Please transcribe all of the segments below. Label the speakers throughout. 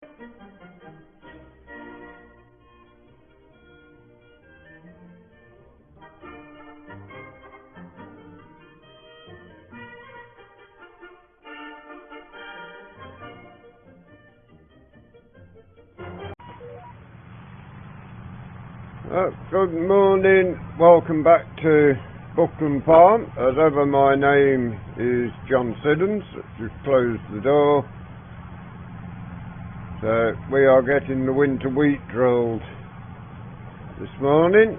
Speaker 1: Good morning, welcome back to Buckland Farm. As ever, my name is John Siddons. Just closed the door. So we are getting the winter wheat drilled this morning.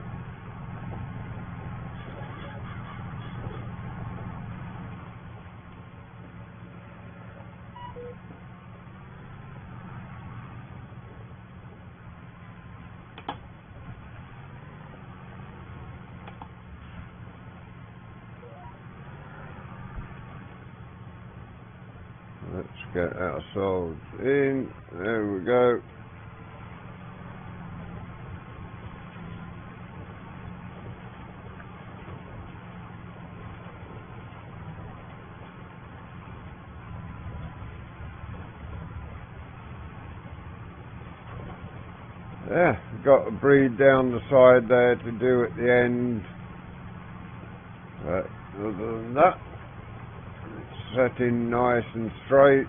Speaker 1: Let's get ourselves in. There we go. Yeah, got a breed down the side there to do at the end. But other than that, it's setting nice and straight.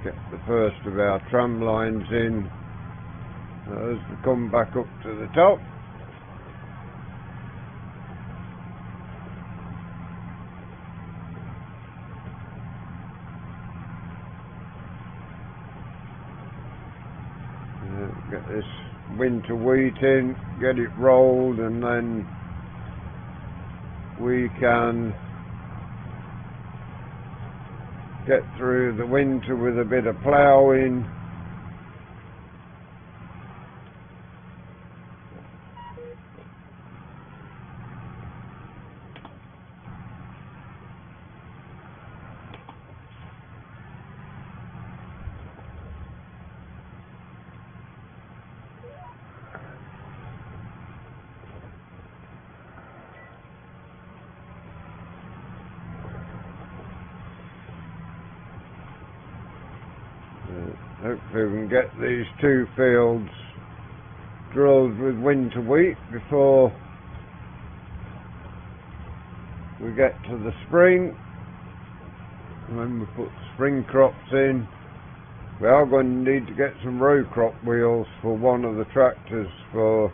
Speaker 1: Get the first of our tram lines in as we come back up to the top. Get this winter wheat in, get it rolled, and then we can get through the winter with a bit of ploughing. Hopefully we can get these two fields drilled with winter wheat before we get to the spring. When we put spring crops in, we are going to need to get some row crop wheels for one of the tractors for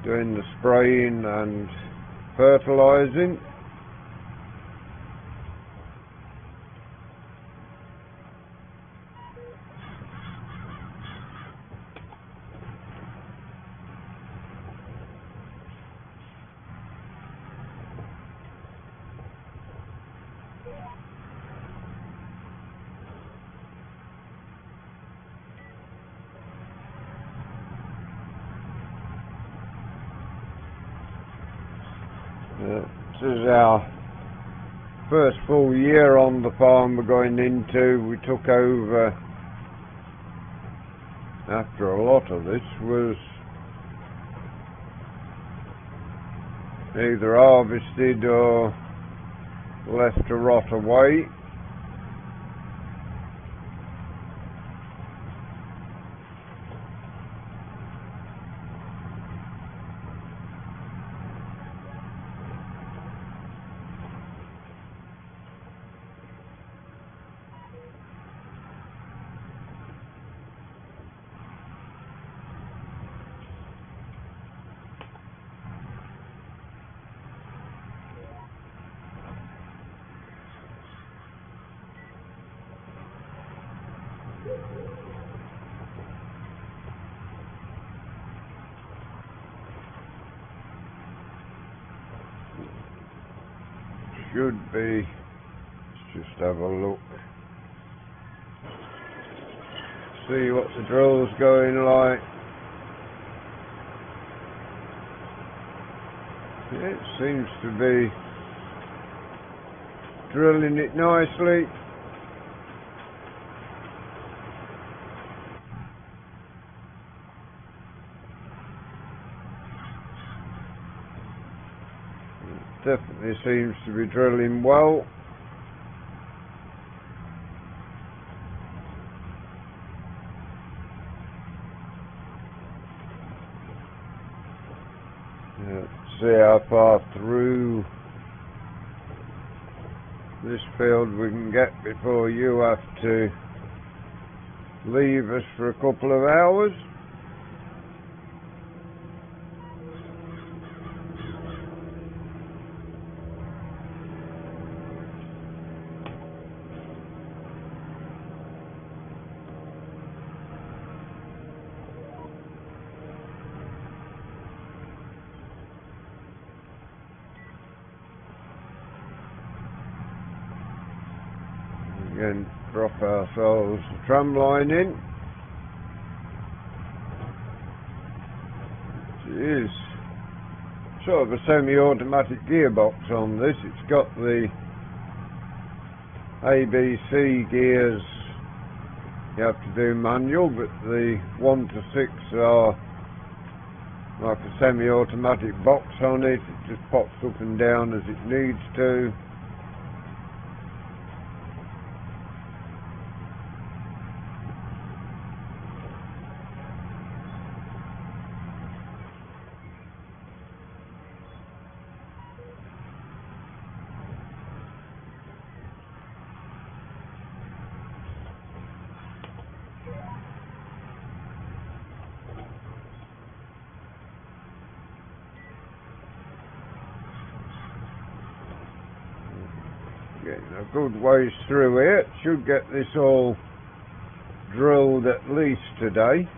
Speaker 1: doing the spraying and fertilising. This is our first full year on the farm we're going into. We took over after a lot of this was either harvested or left to rot away. Should be, let's just have a look. see what the drill's going like. It seems to be drilling it nicely. It definitely seems to be drilling well. Let's see how far through this field we can get before you have to leave us for a couple of hours. Again, drop ourselves the tram line in. It is sort of a semi-automatic gearbox on this. It's got the ABC gears you have to do manual, but the 1 to 6 are like a semi-automatic box on it. It just pops up and down as it needs to. Getting a good ways through here. Should get this all drilled at least today.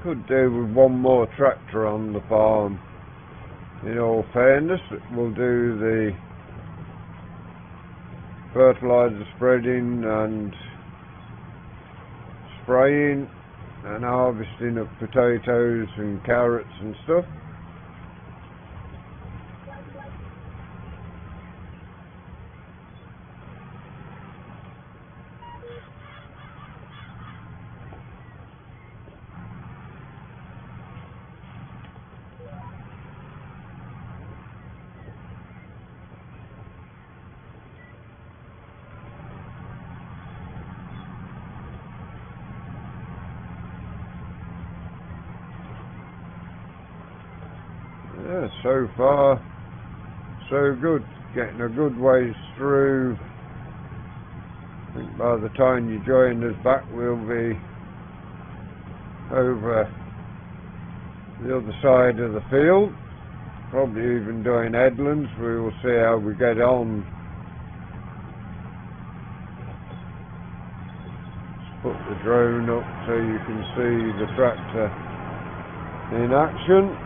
Speaker 1: Could do with one more tractor on the farm. In all fairness, we'll do the fertiliser spreading and spraying and harvesting of potatoes and carrots and stuff. Yeah, so far so good. Getting a good ways through. I think by the time you join us back we'll be over the other side of the field, probably even doing headlands. We will see how we get on. Let's put the drone up so you can see the tractor in action.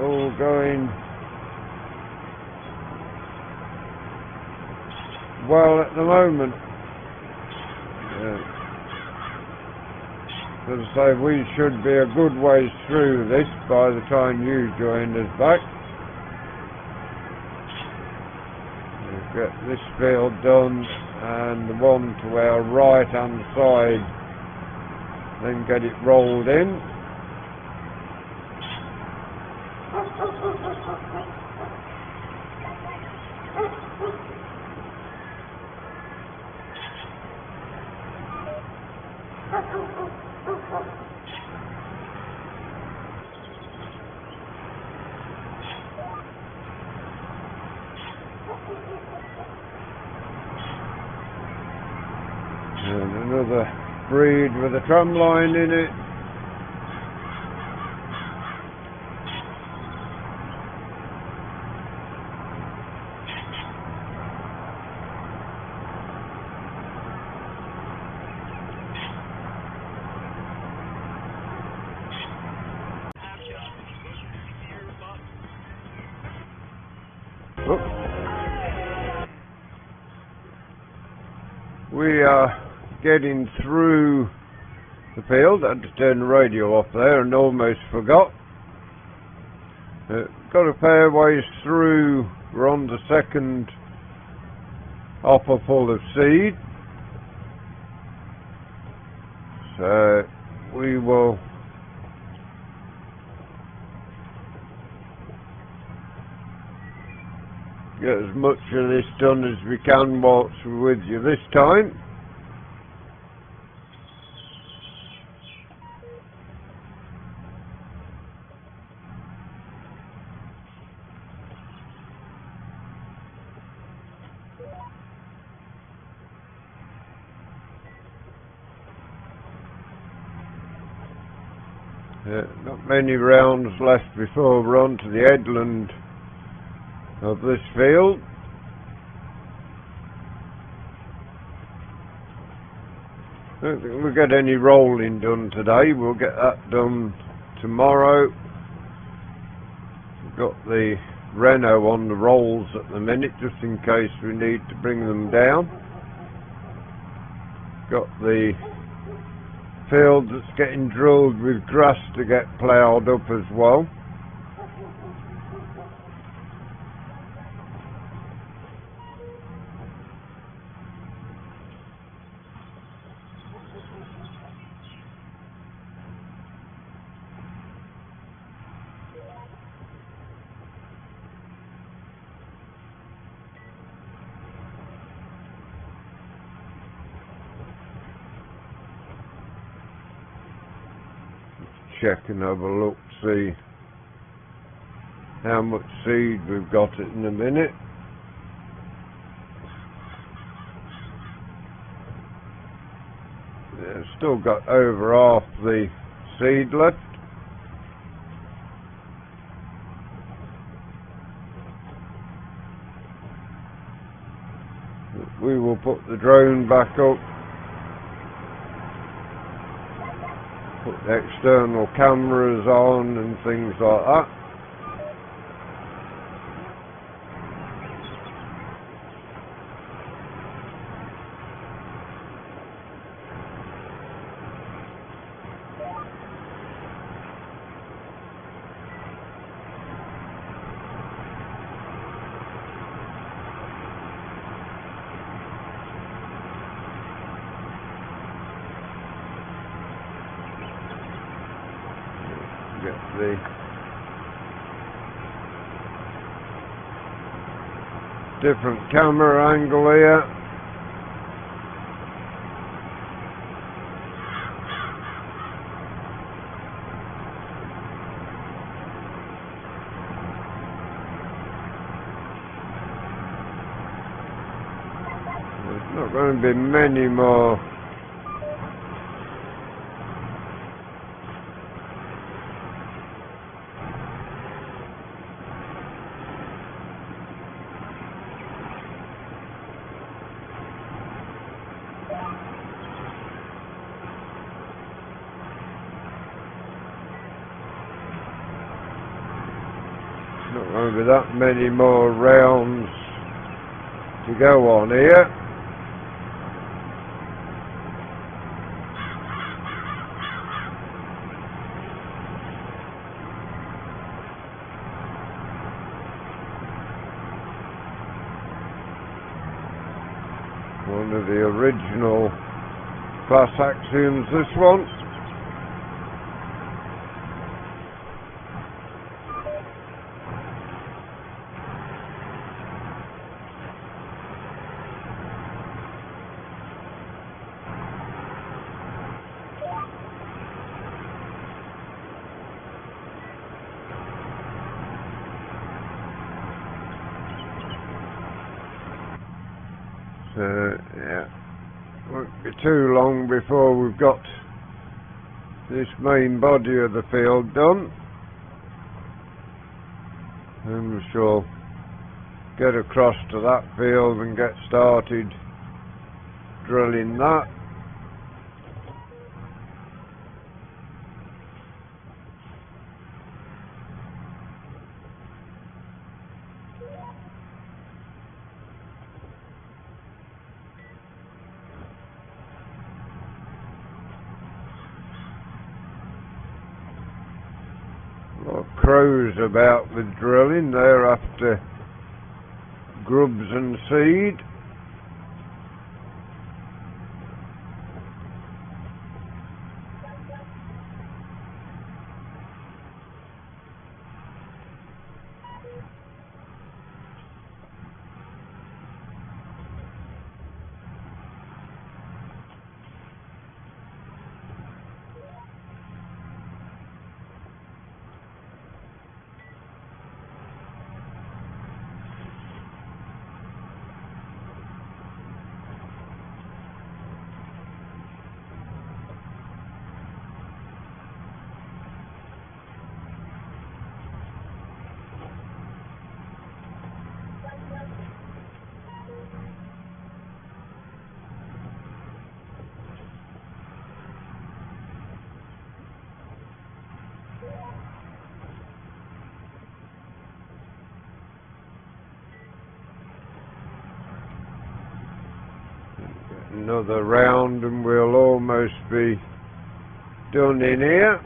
Speaker 1: All going well at the moment. As I say, we should be a good ways through this by the time you join us back. We'll get this field done and the one to our right hand side, then get it rolled in. And another breed with a tram line in it. We are getting through the field. I had to turn the radio off there and almost forgot. Got a fair ways through. We're on the second hopper full of seed. So we will get as much of this done as we can whilst we're with you this time. Not many rounds left before we're on to the headland of this field. I don't think we'll get any rolling done today. We'll get that done tomorrow. We've got the Renault on the rolls at the minute, just in case we need to bring them down. Got the field that's getting drilled with grass to get ploughed up as well. Check and have a look, see how much seed we've got it in a minute. Yeah, still got over half the seed left. We will put the drone back up. Put the external cameras on and things like that. Get the different camera angle here. There's not going to be many more not going to be that many more rounds to go on here. One of the original class axioms, this one. Yeah. Won't be too long before we've got this main body of the field done, and we shall get across to that field and get started drilling that. Crows about with drilling, they're after grubs and seed. Another round and we'll almost be done in here.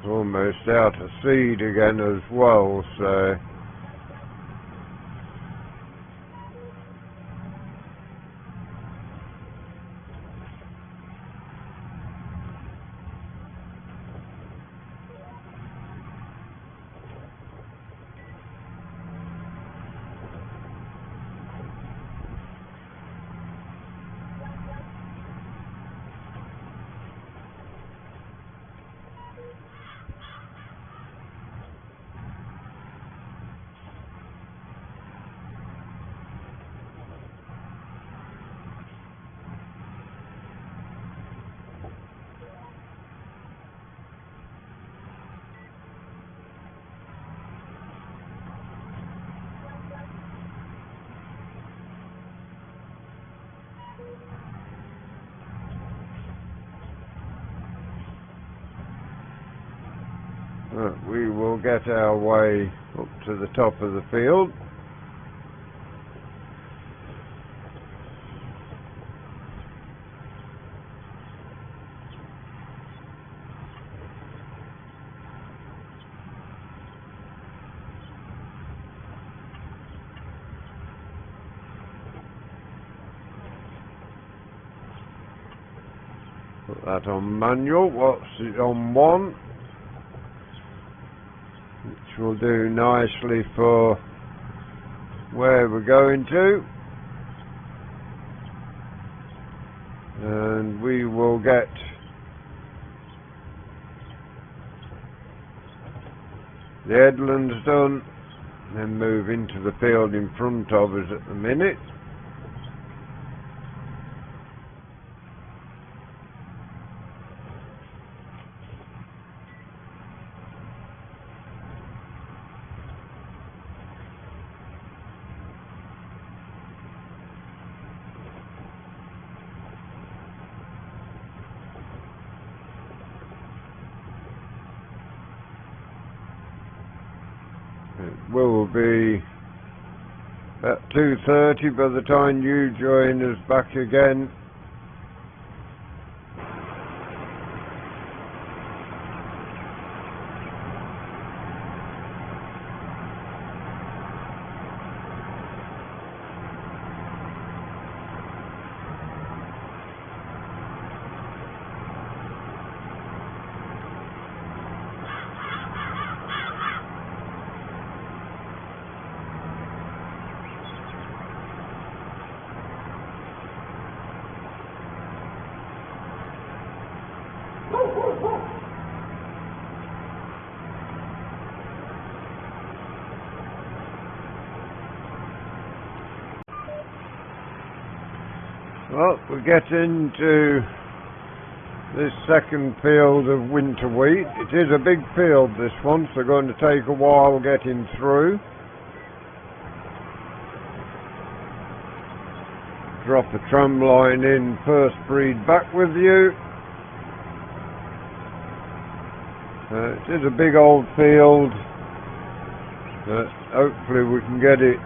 Speaker 1: Almost out of seed again as well, so we will get our way up to the top of the field. Put that on manual. What's it on one? Which will do nicely for where we're going to, and we will get the headlands done, then move into the field in front of us at the minute. It will be about 2:30 by the time you join us back again. Well, we get into this second field of winter wheat. It is a big field, this one, so going to take a while getting through. Drop a tram line in, first breed back with you. It is a big old field. Hopefully we can get it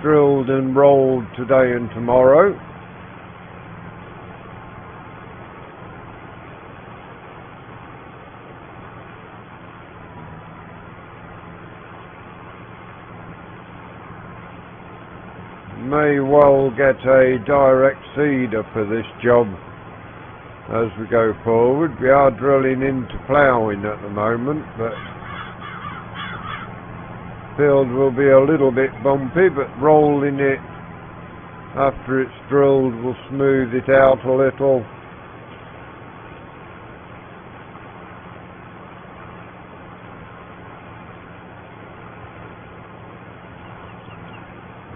Speaker 1: drilled and rolled today and tomorrow. May well get a direct seeder for this job as we go forward. We are drilling into ploughing at the moment, but field will be a little bit bumpy, but rolling it after it's drilled will smooth it out a little.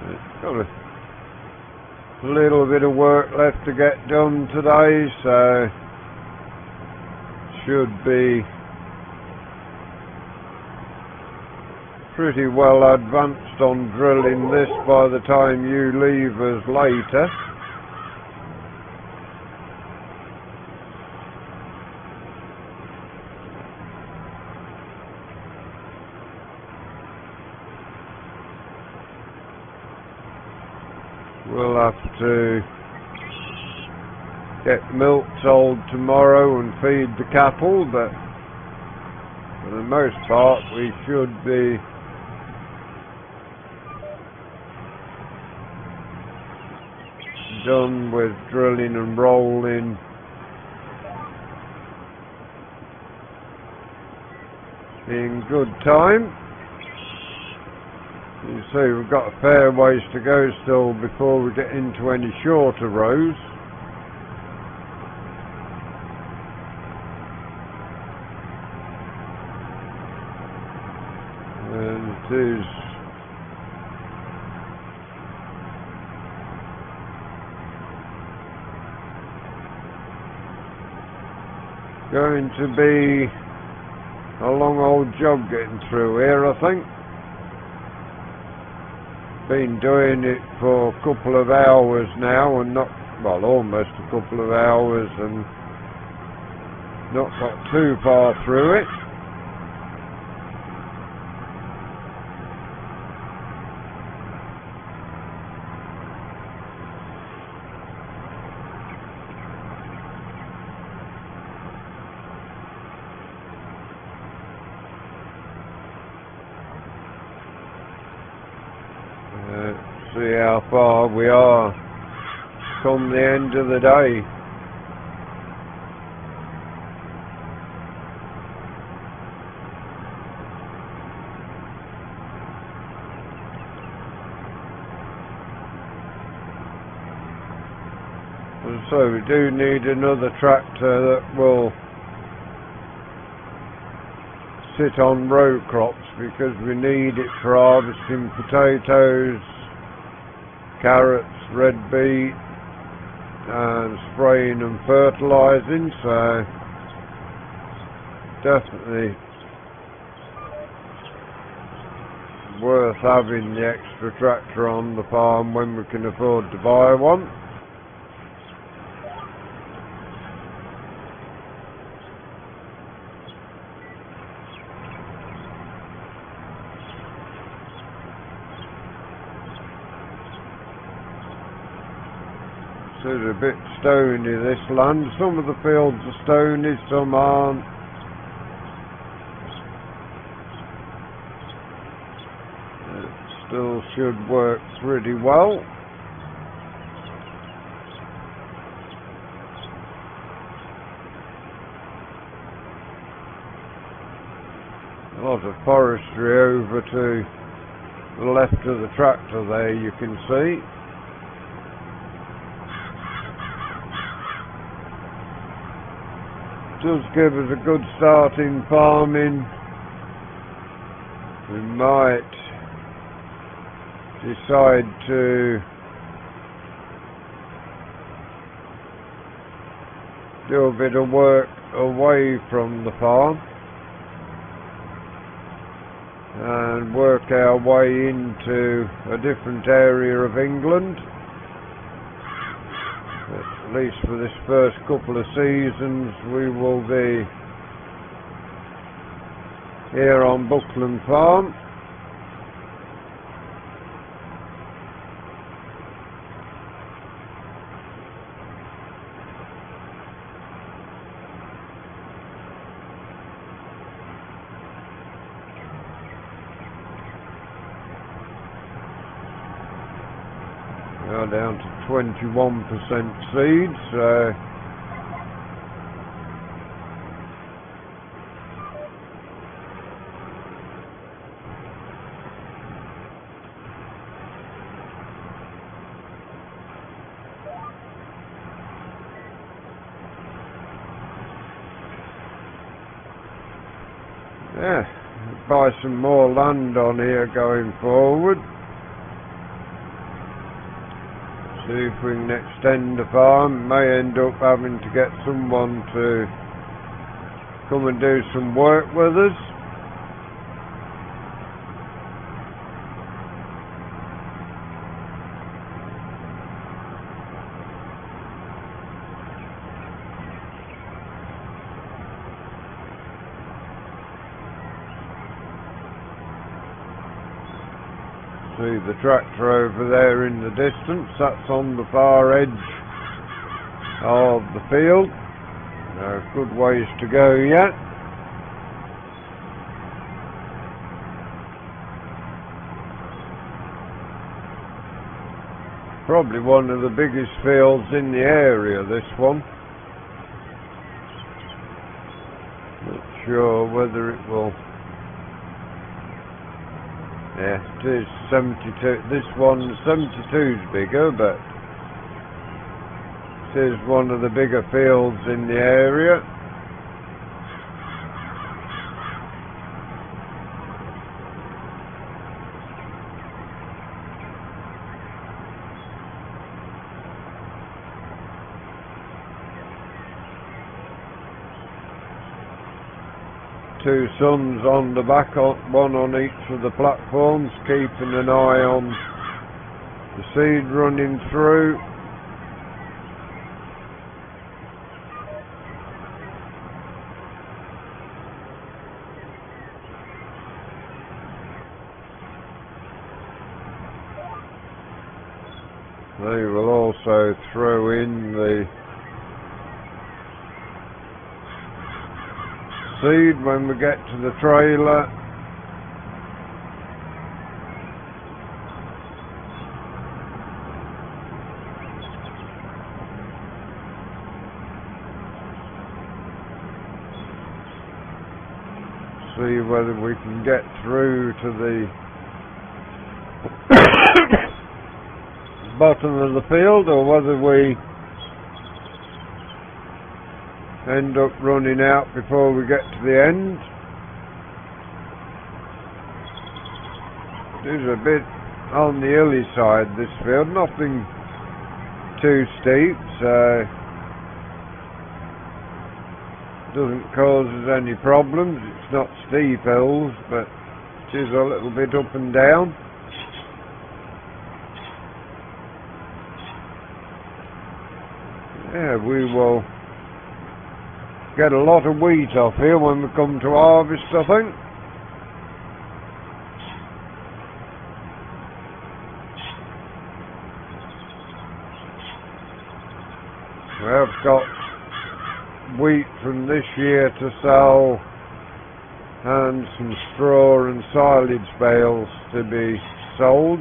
Speaker 1: It's got a little bit of work left to get done today, so should be pretty well advanced on drilling this by the time you leave us later. We'll have to get milk sold tomorrow and feed the cattle, but for the most part we should be done with drilling and rolling in good time. You see, we've got a fair ways to go still before we get into any shorter rows. And it is going to be a long old job getting through here, I think. Been doing it for a couple of hours now, and almost a couple of hours, and not got too far through it. See how far we are come the end of the day. And so we do need another tractor that will sit on row crops, because we need it for harvesting potatoes, carrots, red beet, and spraying and fertilising, so definitely worth having the extra tractor on the farm when we can afford to buy one. It's a bit stony, this land. Some of the fields are stony, some aren't. It still should work pretty well. A lot of forestry over to the left of the tractor there, you can see. Does give us a good start in farming. We might decide to do a bit of work away from the farm and work our way into a different area of England. At least for this first couple of seasons we will be here on Buckland Farm. Now down to 21% seed, so yeah, buy some more land on here going forward. See if we can extend the farm. May end up having to get someone to come and do some work with us. See the tractor over there in the distance, that's on the far edge of the field. Good ways to go yet. Probably one of the biggest fields in the area, this one. Not sure whether it will. Yeah, it is 72. This one, 72 is bigger, but it is one of the bigger fields in the area. Two sons on the back, one on each of the platforms, keeping an eye on the seed running through. They will also throw in the seed when we get to the trailer. See whether we can get through to the bottom of the field, or whether we end up running out before we get to the end. It is a bit on the hilly side, this field, nothing too steep, so doesn't cause us any problems. It's not steep hills, but it is a little bit up and down. Yeah, we will get a lot of wheat off here when we come to harvest, I think. We have got wheat from this year to sell and some straw and silage bales to be sold.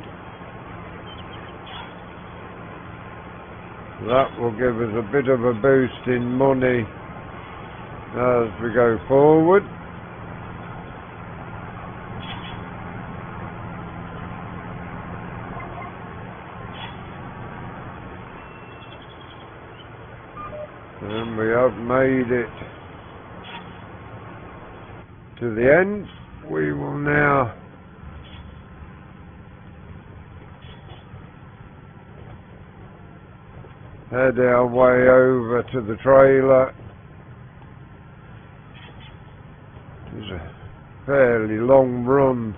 Speaker 1: That will give us a bit of a boost in money as we go forward. And we have made it to the end. We will now head our way over to the trailer. It's a fairly long run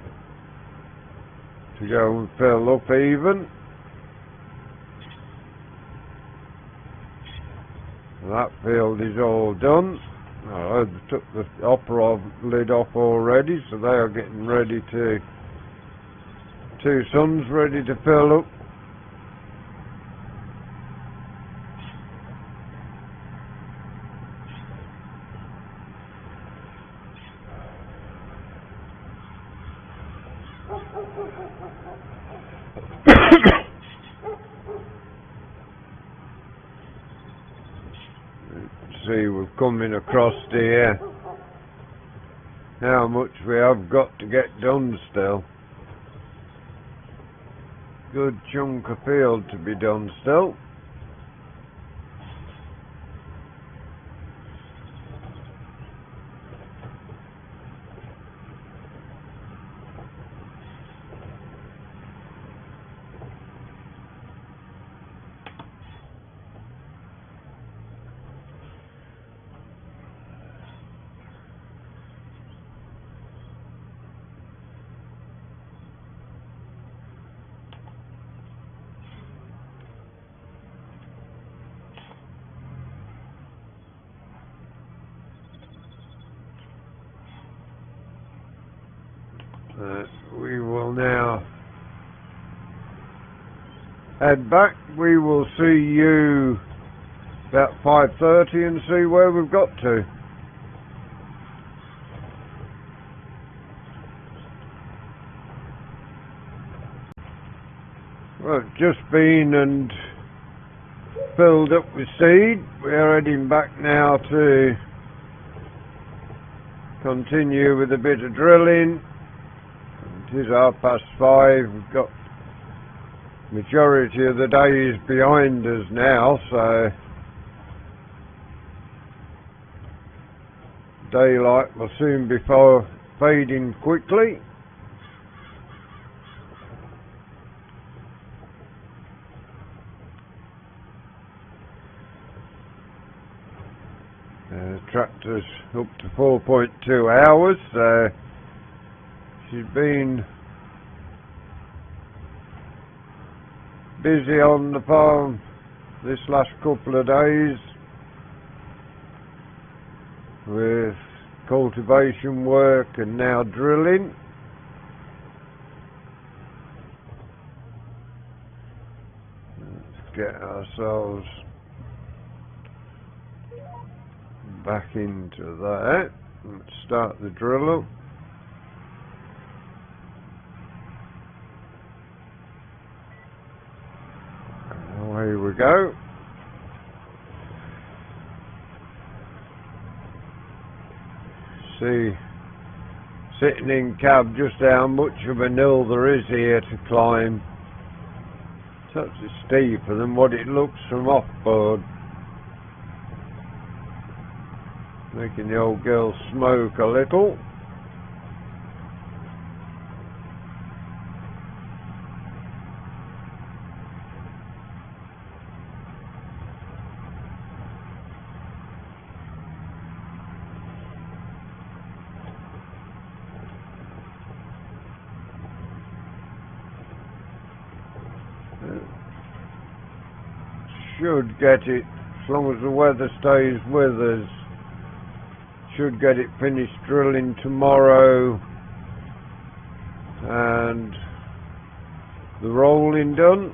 Speaker 1: to go and fill up even. That field is all done. I took the hopper lid off already, so they are getting ready to, 2 sons ready to fill up. See, we're coming across here. How much we have got to get done still. Good chunk of field to be done still. We will now head back. We will see you about 5:30 and see where we've got to. Well, just been and filled up with seed. We're heading back now to continue with a bit of drilling. It is 5:30. We've got majority of the days behind us now, so daylight will soon be fading quickly. Tractor's up to 4.2 hours, so she's been busy on the farm this last couple of days with cultivation work and now drilling. Let's get ourselves back into that. Let's start the drill up. Away we go. See, sitting in cab, just how much of a hill there is here to climb. It's actually steeper than what it looks from off-board. Making the old girl smoke a little. Should get it, as long as the weather stays with us, should get it finished drilling tomorrow and the rolling done.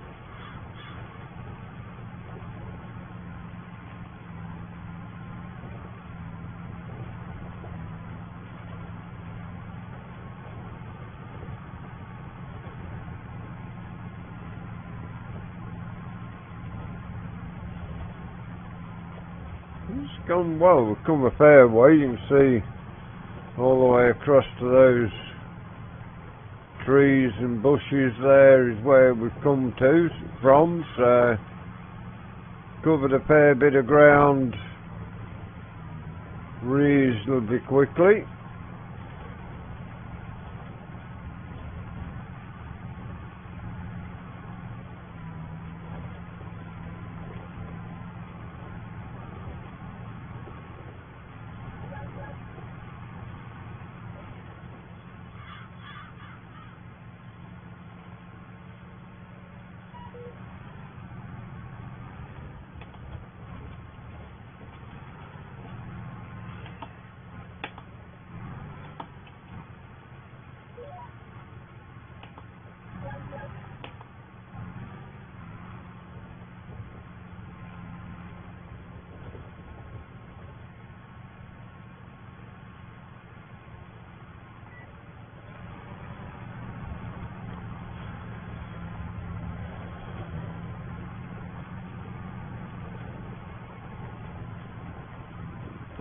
Speaker 1: It's gone well. We've come a fair way. You can see all the way across to those trees and bushes there is where we've come from, so covered a fair bit of ground reasonably quickly.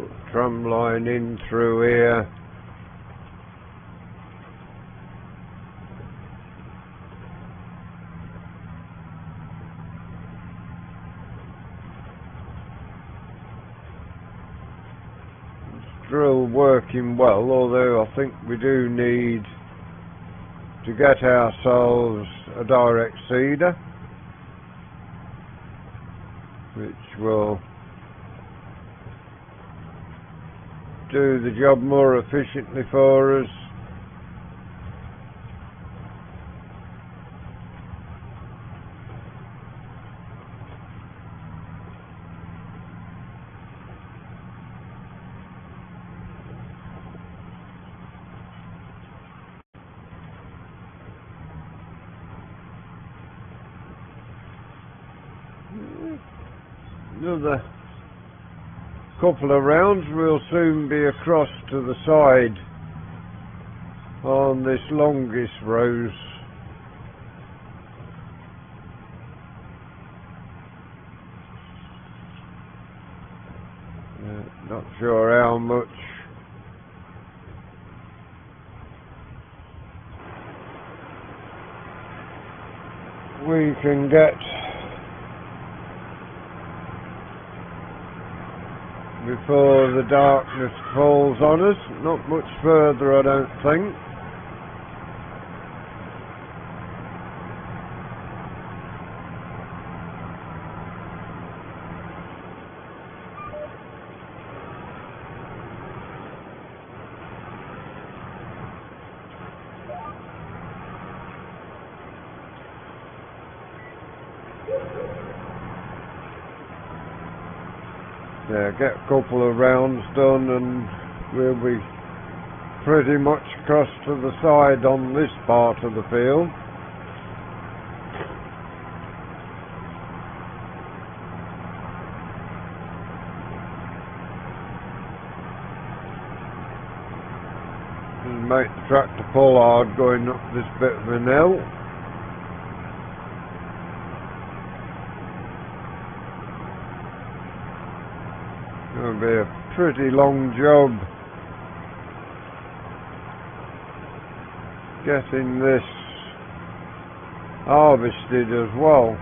Speaker 1: Put tram line in through here. Drill working well, although I think we do need to get ourselves a direct seeder, which will do the job more efficiently for us. Another couple of rounds, we'll soon be across to the side on this longest rose. Not sure how much we can get before the darkness falls on us. Not much further, I don't think. Yeah, get a couple of rounds done and we'll be pretty much across to the side on this part of the field. And make the tractor pull hard going up this bit of an hill. It'll be a pretty long job getting this harvested as well.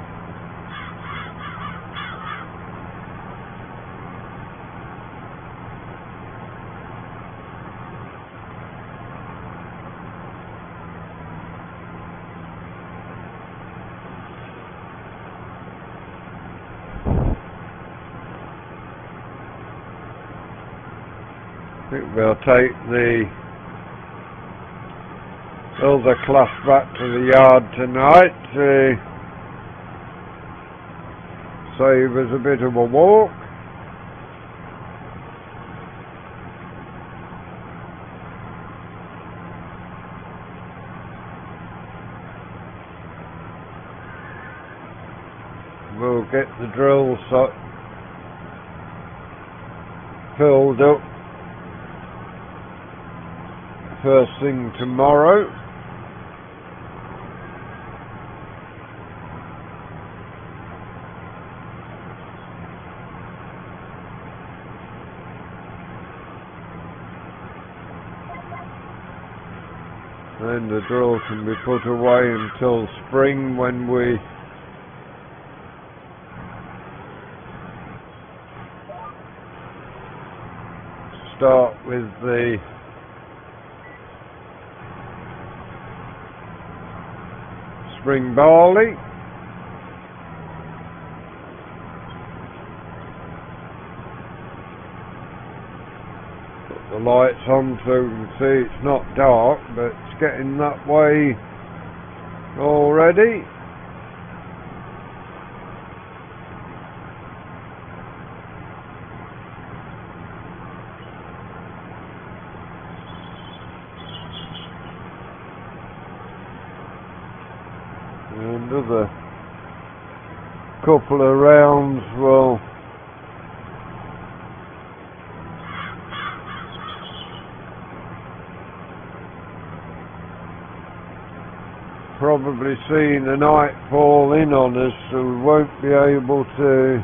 Speaker 1: I think we'll take the other cloth back to the yard tonight to save us a bit of a walk. We'll get the drill filled up first thing tomorrow. And the drill can be put away until spring when we start with the spring barley. Put the lights on so we can see it's not dark, but it's getting that way already. Another couple of rounds will probably see the night fall in on us, so we won't be able to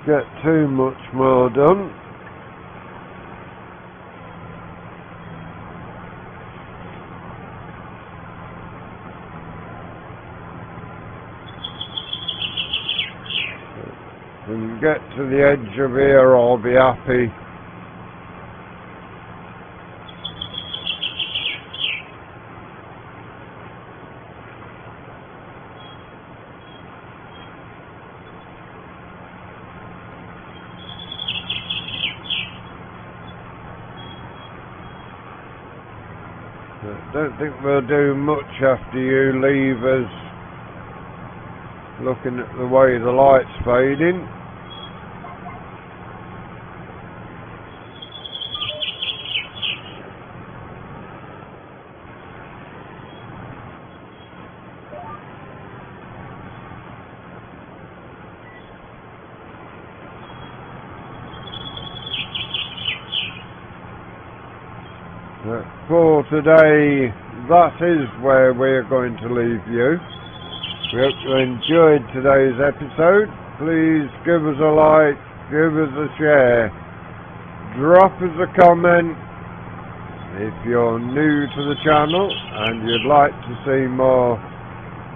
Speaker 1: get too much more done. When we get to the edge of here, I'll be happy. I don't think we'll do much after you leave us, looking at the way the light's fading. For today, that is where we're going to leave you. We hope you enjoyed today's episode. Please give us a like, give us a share, drop us a comment. If you're new to the channel and you'd like to see more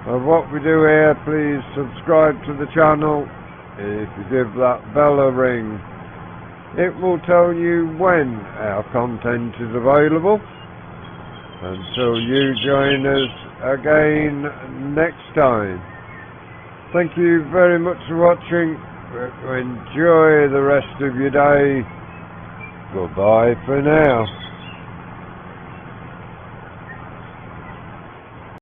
Speaker 1: of what we do here, please subscribe to the channel. If you give that bell a ring, it will tell you when our content is available. Until you join us again next time. Thank you very much for watching. Enjoy the rest of your day. Goodbye for now.